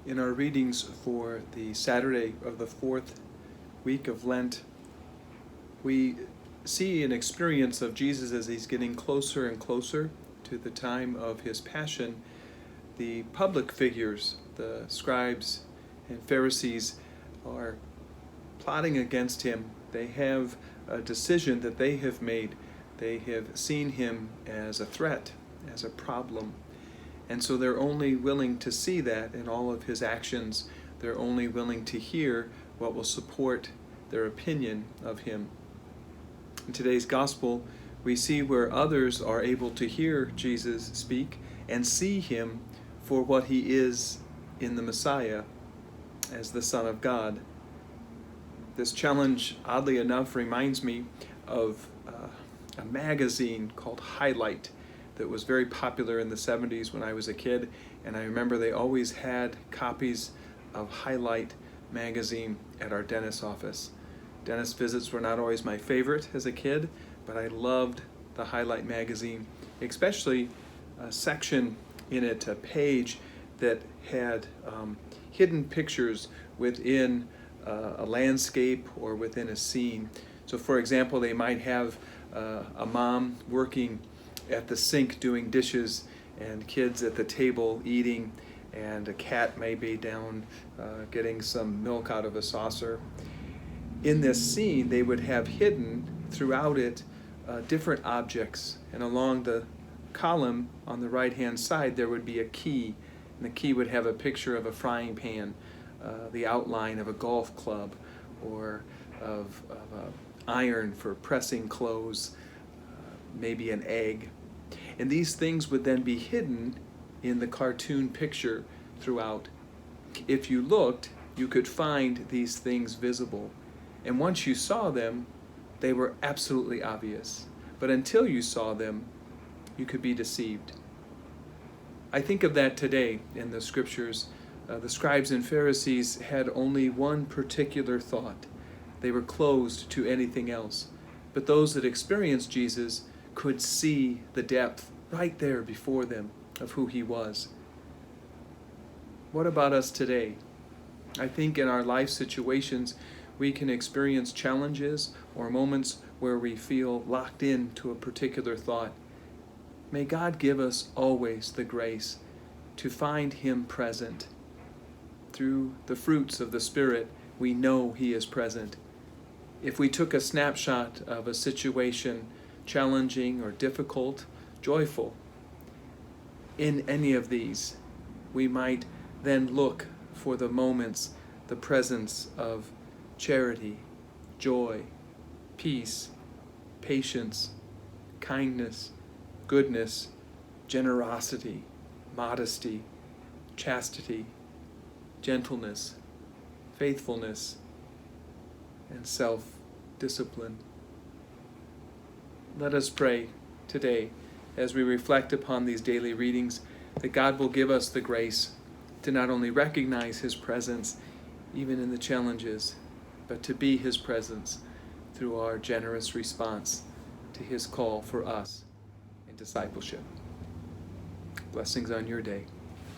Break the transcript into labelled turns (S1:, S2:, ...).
S1: In our readings for the Saturday of the fourth week of Lent, we see an experience of Jesus as he's getting closer and closer to the time of his passion. The public figures, the scribes and Pharisees, are plotting against him. They have a decision that they have made. They have seen him as a threat, as a problem. And so they're only willing to see that in all of his actions. They're only willing to hear what will support their opinion of him. In today's gospel, we see where others are able to hear Jesus speak and see him for what he is in the Messiah, as the Son of God. This challenge, oddly enough, reminds me of a magazine called Highlight that was very popular in the 70s when I was a kid, and I remember they always had copies of Highlight magazine at our dentist's office. Dentist visits were not always my favorite as a kid, but I loved the Highlight magazine, especially a section in it, a page that had hidden pictures within a landscape or within a scene. So for example, they might have a mom working at the sink doing dishes and kids at the table eating, and a cat maybe down getting some milk out of a saucer. In this scene, they would have hidden throughout it different objects, and along the column on the right-hand side there would be a key, and the key would have a picture of a frying pan, the outline of a golf club, or of an iron for pressing clothes, maybe an egg. And these things would then be hidden in the cartoon picture throughout. If you looked, you could find these things visible. And once you saw them, they were absolutely obvious. But until you saw them, you could be deceived. I think of that today in the scriptures. The scribes and Pharisees had only one particular thought. They were closed to anything else. But those that experienced Jesus could see the depth right there before them of who he was. What about us today? I think in our life situations, we can experience challenges or moments where we feel locked into a particular thought. May God give us always the grace to find him present. Through the fruits of the Spirit, we know he is present. If we took a snapshot of a situation, challenging or difficult, joyful, in any of these, we might then look for the moments, the presence of charity, joy, peace, patience, kindness, goodness, generosity, modesty, chastity, gentleness, faithfulness, and self-discipline. Let us pray today as we reflect upon these daily readings that God will give us the grace to not only recognize his presence even in the challenges, but to be his presence through our generous response to his call for us in discipleship. Blessings on your day.